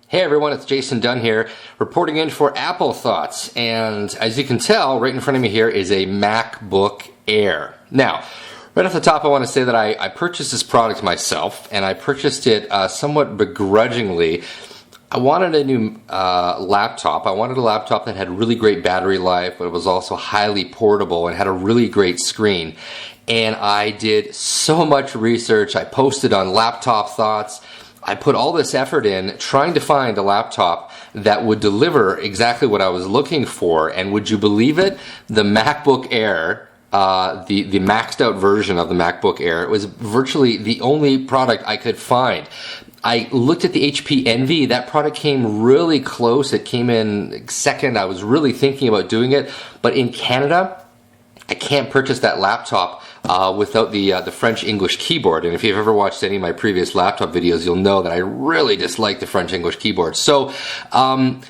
Hey everyone, it's Jason Dunn here, reporting in for Apple Thoughts. And as you can tell, right in front of me here is a MacBook Air. Now, right off the top, I want to say that I purchased this product myself, and I purchased it somewhat begrudgingly. I wanted a new laptop. I wanted a laptop that had really great battery life, but it was also highly portable and had a really great screen. And I did so much research. I posted on Laptop Thoughts. I put all this effort in trying to find a laptop that would deliver exactly what I was looking for. And would you believe it? The MacBook Air, the maxed out version of the MacBook Air, it was virtually the only product I could find. I looked at the HP Envy. That product came really close. It came in second. I was really thinking about doing it. But in Canada, I can't purchase that laptop without the French-English keyboard. And if you've ever watched any of my previous laptop videos, you'll know that I really dislike the French-English keyboard. So,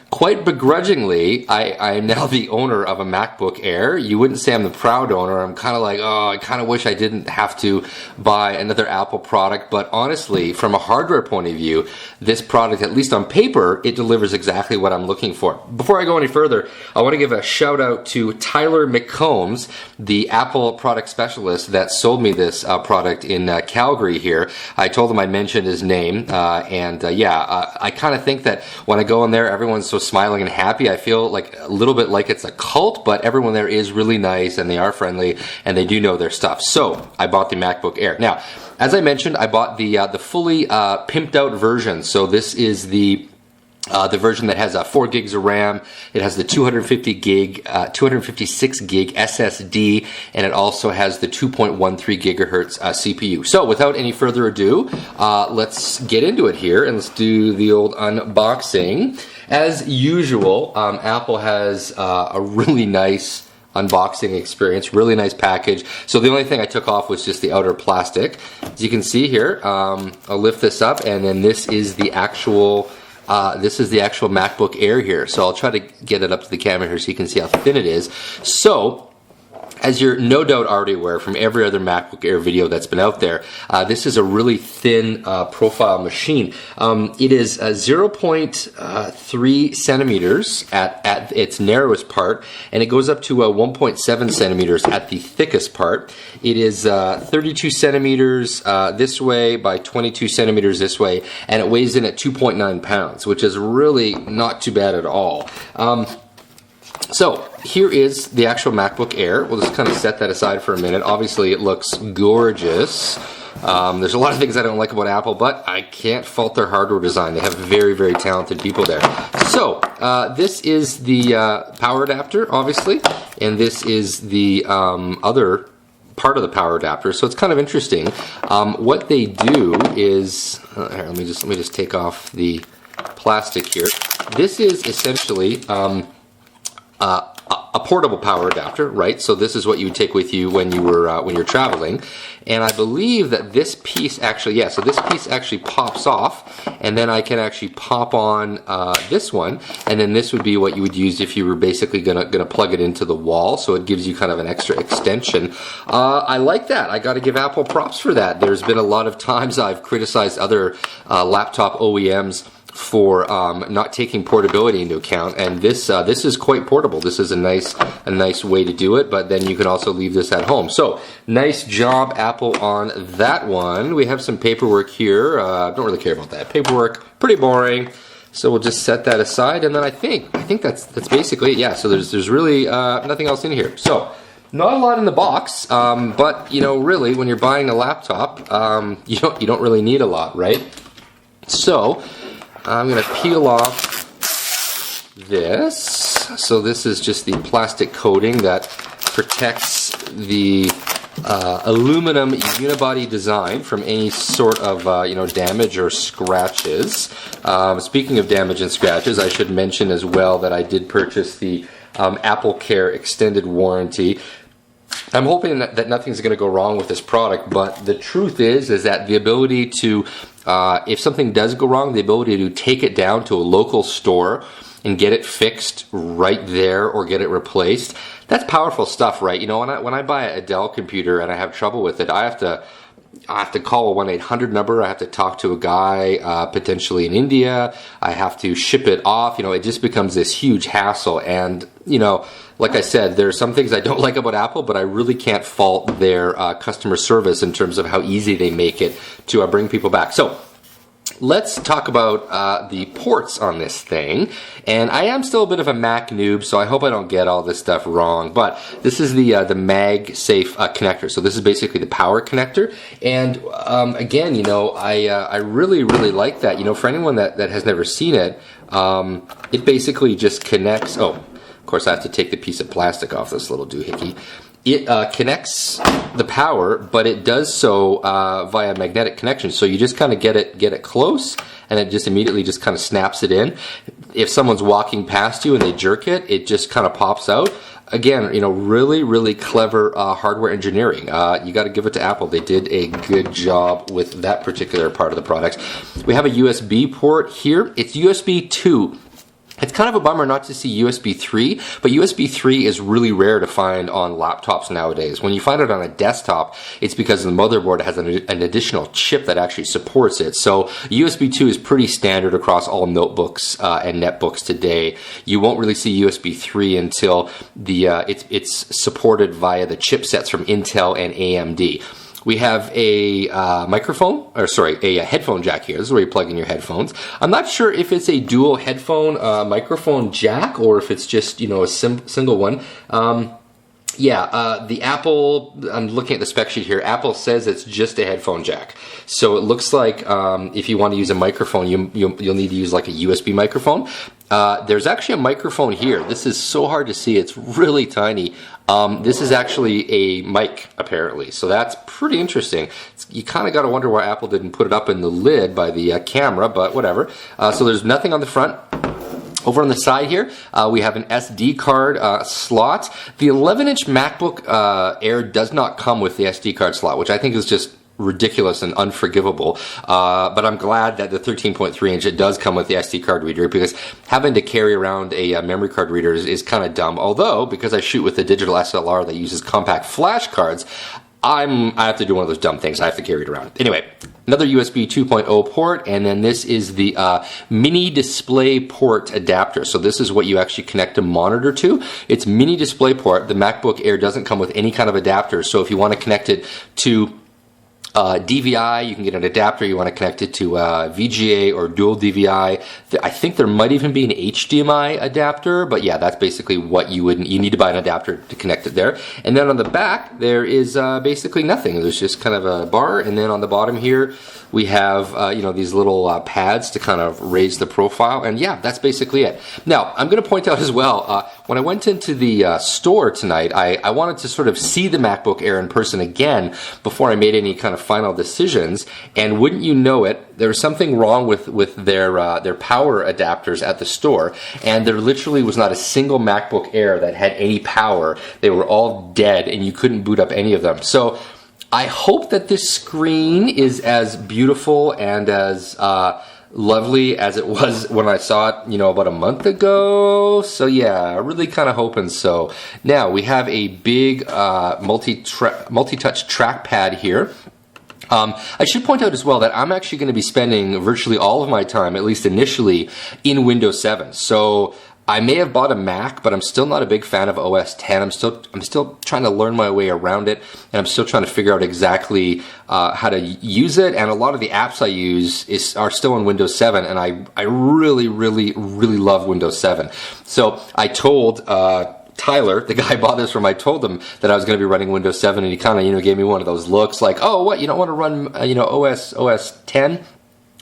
quite begrudgingly, I am now the owner of a MacBook Air. You wouldn't say I'm the proud owner. I'm kind of like, oh, I kind of wish I didn't have to buy another Apple product. But honestly, from a hardware point of view, this product, at least on paper, it delivers exactly what I'm looking for. Before I go any further, I want to give a shout out to Tyler McCombs, the Apple product specialist that sold me this product in Calgary here. I told him I'd mention his name, I kind of think that when I go in there, everyone's so smiling and happy. I feel like a little bit like it's a cult, but everyone there is really nice and they are friendly and they do know their stuff. So I bought the MacBook Air. Now, as I mentioned, I bought the fully pimped out version. So this is the version that has 4 gigs of RAM. It has the 256 gig SSD, and it also has the 2.13 gigahertz CPU. So without any further ado, let's get into it here and let's do the old unboxing. As usual, Apple has a really nice unboxing experience, really nice package. So the only thing I took off was just the outer plastic. As you can see here, I'll lift this up, and then this is the actual MacBook Air here. So I'll try to get it up to the camera here so you can see how thin it is. So, as you're no doubt already aware from every other MacBook Air video that's been out there, this is a really thin profile machine. It is 0.3 centimeters at its narrowest part, and it goes up to 1.7 centimeters at the thickest part. It is 32 centimeters this way by 22 centimeters this way, and it weighs in at 2.9 pounds, which is really not too bad at all. So here is the actual MacBook Air. We'll just kind of set that aside for a minute. Obviously, it looks gorgeous. There's a lot of things I don't like about Apple, but I can't fault their hardware design. They have very, very talented people there. So this is the power adapter, obviously, and this is the other part of the power adapter. So it's kind of interesting. What they do is here. Let me just take off the plastic here. This is essentially a portable power adapter, right? So this is what you would take with you when you're traveling. And I believe that this piece actually, so this piece actually pops off, and then I can actually pop on this one, and then this would be what you would use if you were basically gonna plug it into the wall. So it gives you kind of an extra extension. I like that. I got to give Apple props for that. There's been a lot of times I've criticized other laptop OEMs for not taking portability into account, and this is quite portable. This is a nice way to do it, but then you can also leave this at home. So nice job, Apple, on that one. We have some paperwork here. Don't really care about that paperwork. Pretty boring. So we'll just set that aside, and then I think that's basically it. Yeah. So there's really nothing else in here. So not a lot in the box, but really when you're buying a laptop, you don't really need a lot, right? So I'm going to peel off this. So this is just the plastic coating that protects the aluminum unibody design from any sort of damage or scratches. Speaking of damage and scratches, I should mention as well that I did purchase the Apple Care extended warranty. I'm hoping that nothing's going to go wrong with this product, but the truth is that the ability to, if something does go wrong, the ability to take it down to a local store and get it fixed right there or get it replaced, that's powerful stuff, right? When I buy a Dell computer and I have trouble with it, I have to I have to call a 1-800 number. I have to talk to a guy potentially in India. I have to ship it off. It just becomes this huge hassle. And, like I said, there are some things I don't like about Apple, but I really can't fault their customer service in terms of how easy they make it to bring people back. So let's talk about the ports on this thing. And I am still a bit of a Mac noob, so I hope I don't get all this stuff wrong. But this is the MagSafe connector. So this is basically the power connector. And again, I really, really like that. For anyone that has never seen it, it basically just connects. Oh, of course, I have to take the piece of plastic off this little doohickey. It connects the power, but it does so via magnetic connection. So you just kind of get it close, and it just immediately just kind of snaps it in. If someone's walking past you and they jerk it, it just kind of pops out. Again, really, really clever hardware engineering. You got to give it to Apple. They did a good job with that particular part of the product. We have a USB port here. It's USB 2. It's kind of a bummer not to see USB 3, but USB 3 is really rare to find on laptops nowadays. When you find it on a desktop, it's because the motherboard has an additional chip that actually supports it. So USB 2 is pretty standard across all notebooks and netbooks today. You won't really see USB 3 until it's supported via the chipsets from Intel and AMD. We have a a headphone jack here. This is where you plug in your headphones. I'm not sure if it's a dual headphone microphone jack or if it's just, a single one. The Apple, I'm looking at the spec sheet here, Apple says it's just a headphone jack. So it looks like if you want to use a microphone, you'll need to use like a USB microphone. There's actually a microphone here. This is so hard to see. It's really tiny. This is actually a mic, apparently. So that's pretty interesting. You kind of got to wonder why Apple didn't put it up in the lid by the camera, but whatever. So there's nothing on the front. Over on the side here, we have an SD card slot. The 11-inch MacBook Air does not come with the SD card slot, which I think is just ridiculous and unforgivable, but I'm glad that the 13.3 inch, it does come with the SD card reader, because having to carry around a memory card reader is kind of dumb. Although, because I shoot with a digital SLR that uses compact flash cards, I have to do one of those dumb things. I have to carry it around. Anyway, another USB 2.0 port, and then this is the mini display port adapter. So this is what you actually connect a monitor to. It's mini display port. The MacBook Air doesn't come with any kind of adapter, so if you want to connect it to DVI, you can get an adapter. You want to connect it to VGA or dual DVI. I think there might even be an HDMI adapter, but yeah, that's basically what you need to buy an adapter to connect it there. And then on the back, there is basically nothing. There's just kind of a bar, and then on the bottom here, we have these little pads to kind of raise the profile, and yeah, that's basically it. Now, I'm going to point out as well, when I went into the store tonight, I wanted to sort of see the MacBook Air in person again before I made any kind of final decisions, and wouldn't you know it, there was something wrong with their power adapters at the store, and there literally was not a single MacBook Air that had any power. They were all dead, and you couldn't boot up any of them. So I hope that this screen is as beautiful and as lovely as it was when I saw it, about a month ago. So yeah, really kind of hoping so. Now we have a big multi-touch trackpad here. I should point out as well that I'm actually going to be spending virtually all of my time, at least initially, in Windows 7. So I may have bought a Mac, but I'm still not a big fan of OS 10. I'm still trying to learn my way around it, and I'm still trying to figure out exactly how to use it. And a lot of the apps I use are still on Windows 7, and I really, really, really love Windows 7. So I told Tyler, the guy I bought this from, I told him that I was going to be running Windows 7, and he kind of, gave me one of those looks like, oh, what, you don't want to run, OS 10?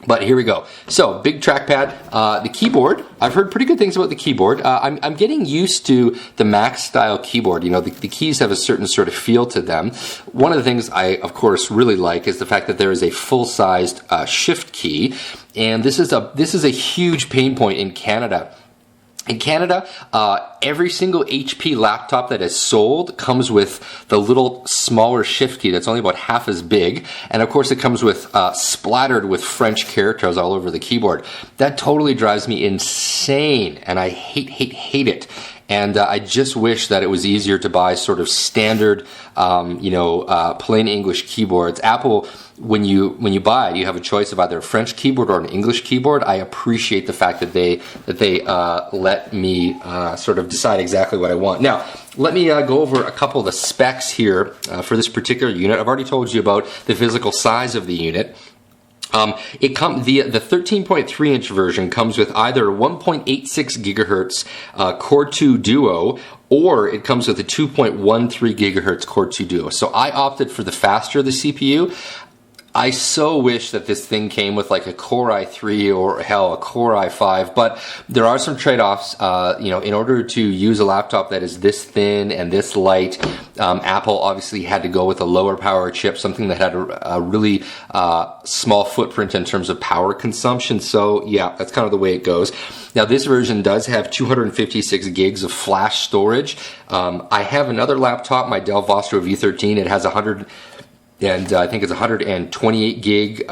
But here we go. So, big trackpad. The keyboard, I've heard pretty good things about the keyboard. I'm getting used to the Mac style keyboard. The keys have a certain sort of feel to them. One of the things I, of course, really like is the fact that there is a full-sized shift key, and this is a huge pain point in Canada. In Canada, every single HP laptop that is sold comes with the little smaller shift key that's only about half as big, and of course it comes with splattered with French characters all over the keyboard. That totally drives me insane, and I hate it. and I just wish that it was easier to buy sort of standard, plain English keyboards. Apple, when you buy it, you have a choice of either a French keyboard or an English keyboard. I appreciate the fact that they let me sort of decide exactly what I want. Now, let me go over a couple of the specs here for this particular unit. I've already told you about the physical size of the unit. The 13.3 inch version comes with either 1.86 gigahertz Core 2 Duo, or it comes with a 2.13 gigahertz Core 2 Duo. So I opted for the faster of the CPU. I so wish that this thing came with like a Core i3 or hell, a Core i5, but there are some trade-offs. In order to use a laptop that is this thin and this light, Apple obviously had to go with a lower power chip, something that had a really small footprint in terms of power consumption. So yeah, that's kind of the way it goes. Now this version does have 256 gigs of flash storage. I have another laptop, my Dell Vostro V13. It has 100. And I think it's 128 gig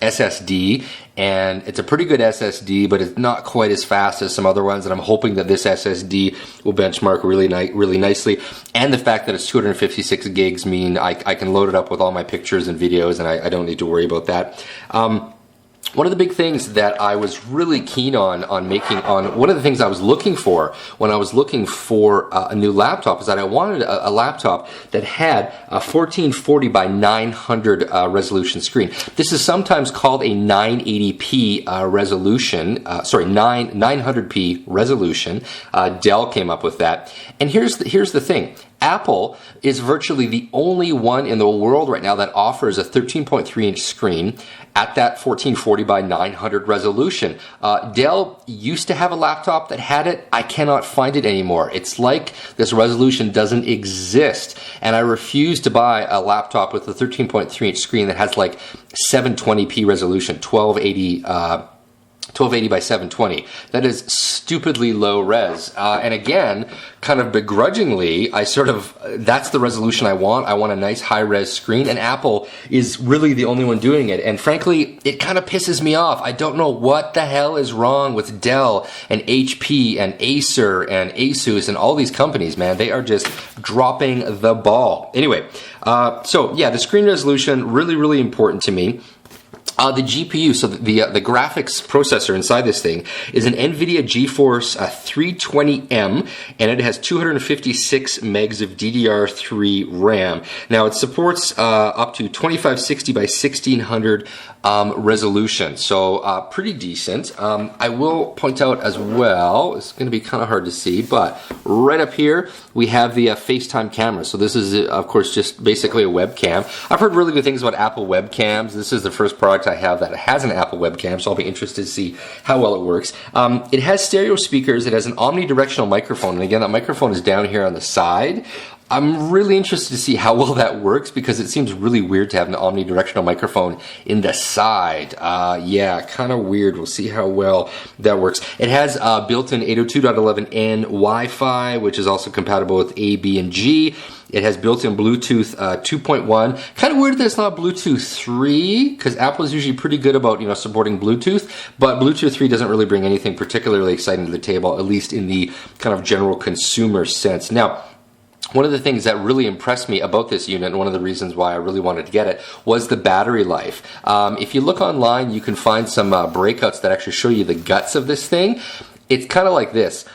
SSD, and it's a pretty good SSD, but it's not quite as fast as some other ones, and I'm hoping that this SSD will benchmark really nicely. And the fact that it's 256 gigs mean I can load it up with all my pictures and videos, and I don't need to worry about that. One of the big things that I was really keen on one of the things I was looking for when I was looking for a new laptop is that I wanted a laptop that had a 1440 by 900 resolution screen. This is sometimes called a 980p resolution, 900p resolution. Dell came up with that. And here's the thing. Apple is virtually the only one in the world right now that offers a 13.3 inch screen at that 1440 by 900 resolution. Dell used to have a laptop that had it. I cannot find it anymore. It's like this resolution doesn't exist. And I refuse to buy a laptop with a 13.3 inch screen that has like 720p resolution, 1280 by 720. That is stupidly low res. And again, kind of begrudgingly, that's the resolution I want. I want a nice high res screen, and Apple is really the only one doing it. And frankly, it kind of pisses me off. I don't know what the hell is wrong with Dell and HP and Acer and Asus and all these companies, man. They are just dropping the ball. Anyway, so yeah, the screen resolution, really important to me. The GPU, so the graphics processor inside this thing is an NVIDIA GeForce 320M, and it has 256 megs of DDR3 RAM. Now it supports up to 2560 by 1600 resolution, so pretty decent. I will point out as well, it's going to be kind of hard to see, but right up here we have the FaceTime camera. So this is, of course, just basically a webcam. I've heard really good things about Apple webcams. This is the first product I have that has an Apple webcam, so I'll be interested to see how well it works. It has stereo speakers. It has an omnidirectional microphone, and again, that microphone is down here on the side. I'm really interested to see how well that works, because it seems really weird to have an omnidirectional microphone in the side. Yeah, kind of weird. We'll see how well that works. It has built-in 802.11n Wi-Fi, which is also compatible with A, B, and G. It has built-in Bluetooth 2.1. Kind of weird that it's not Bluetooth 3, because Apple is usually pretty good about supporting Bluetooth, but Bluetooth 3 doesn't really bring anything particularly exciting to the table, at least in the kind of general consumer sense. Now, one of the things that really impressed me about this unit, and one of the reasons why I really wanted to get it, was the battery life. If you look online, you can find some breakouts that actually show you the guts of this thing. It's kind of like this.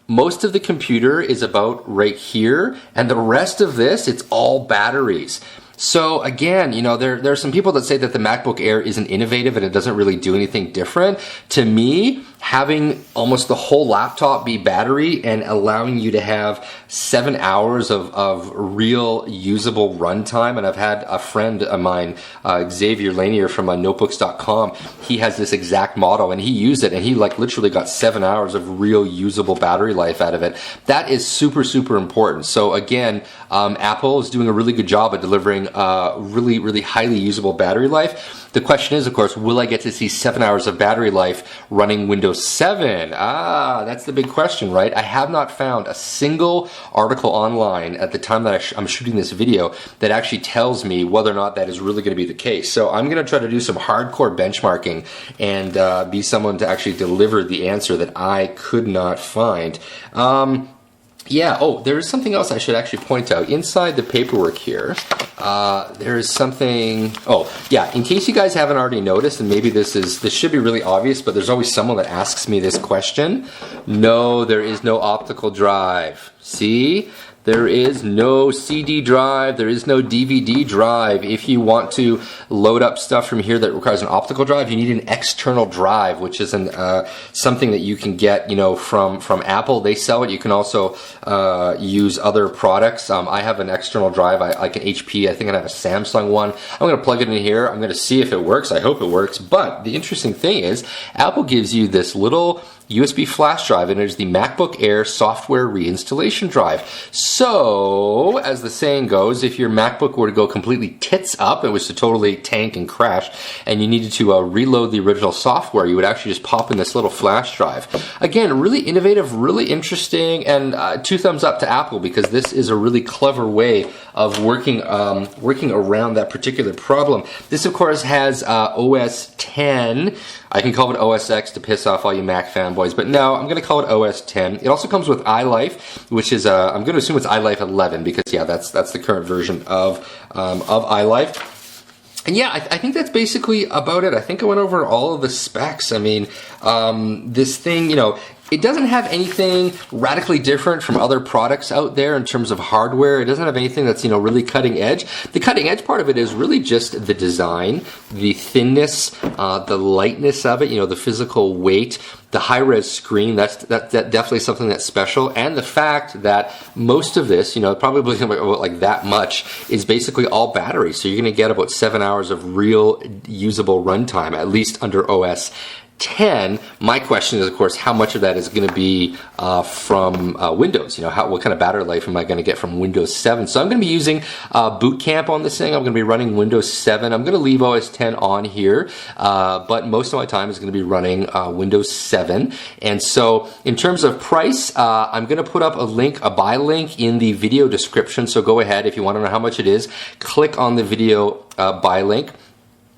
Most of the computer is about right here, and the rest of this, it's all batteries. So again, there are some people that say that the MacBook Air isn't innovative and it doesn't really do anything different. To me, having almost the whole laptop be battery and allowing you to have 7 hours of real usable runtime, and I've had a friend of mine, Xavier Lanier from notebooks.com, he has this exact model, and he used it, and he literally got 7 hours of real usable battery life out of it. That is super important. So again, Apple is doing a really good job at delivering really highly usable battery life. The question is, of course, will I get to see 7 hours of battery life running Windows 7? That's the big question, right? I have not found a single article online at the time that I'm shooting this video that actually tells me whether or not that is really going to be the case. So I'm going to try to do some hardcore benchmarking and be someone to actually deliver the answer that I could not find. Yeah, oh, there is something else I should actually point out. Inside the paperwork here, there is something, oh, yeah, in case you guys haven't already noticed, and maybe this should be really obvious, but there's always someone that asks me this question. No, there is no optical drive. See? There is no CD drive, there is no DVD drive. If you want to load up stuff from here that requires an optical drive, you need an external drive, which is something that you can get, you know, from Apple. They sell it. You can also use other products. I have an external drive, like an HP. I think I have a Samsung one. I'm going to plug it in here. I'm going to see if it works. I hope it works. But the interesting thing is, Apple gives you this little USB flash drive, and it is the MacBook Air software reinstallation drive. So, as the saying goes, if your MacBook were to go completely tits up, it was to totally tank and crash, and you needed to reload the original software, you would actually just pop in this little flash drive. Again, really innovative, really interesting, and 2 thumbs up to Apple, because this is a really clever way of working around that particular problem. This, of course, has OS 10. I can call it OS X to piss off all you Mac fanboys, but no, I'm going to call it OS 10. It also comes with iLife, which is, I'm going to assume it's iLife 11, because yeah, that's the current version of iLife. And yeah, I think that's basically about it. I think I went over all of the specs. I mean, this thing, you know, it doesn't have anything radically different from other products out there in terms of hardware. It doesn't have anything that's, you know, really cutting edge. The cutting edge part of it is really just the design, the thinness, the lightness of it, you know, the physical weight, the high-res screen. That's definitely something that's special. And the fact that most of this, you know, probably about like that much, is basically all battery. So you're going to get about 7 hours of real usable runtime, at least under OS 10. My question is, of course, how much of that is going to be from Windows? You know, what kind of battery life am I going to get from Windows 7? So I'm going to be using Boot Camp on this thing. I'm going to be running Windows 7. I'm going to leave OS 10 on here, but most of my time is going to be running Windows 7. And so in terms of price, I'm going to put up a buy link in the video description. So go ahead, if you want to know how much it is, click on the video buy link.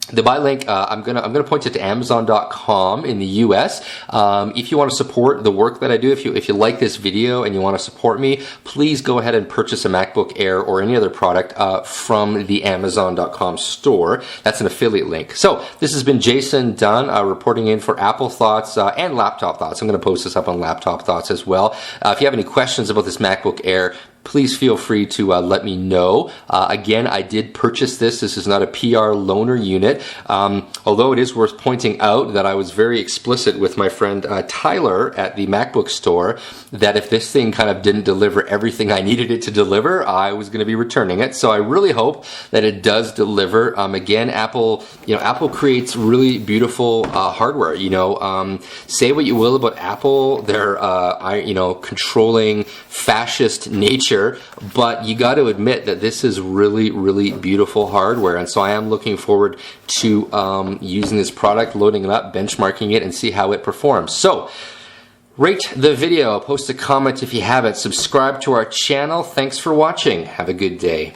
The buy link, I'm gonna point you to Amazon.com in the US. If you want to support the work that I do, if you like this video and you want to support me, please go ahead and purchase a MacBook Air or any other product from the Amazon.com store. That's an affiliate link. So this has been Jason Dunn reporting in for Apple Thoughts and Laptop Thoughts. I'm going to post this up on Laptop Thoughts as well. If you have any questions about this MacBook Air, please feel free to let me know. Again, I did purchase this. This is not a PR loaner unit. Although it is worth pointing out that I was very explicit with my friend Tyler at the MacBook store that if this thing kind of didn't deliver everything I needed it to deliver, I was going to be returning it. So I really hope that it does deliver. Again, Apple creates really beautiful hardware. You know, say what you will about Apple, their controlling fascist nature, but you got to admit that this is really, really beautiful hardware, and so I am looking forward to using this product, loading it up, benchmarking it, and see how it performs. So, rate the video, post a comment if you haven't, subscribe to our channel. Thanks for watching. Have a good day.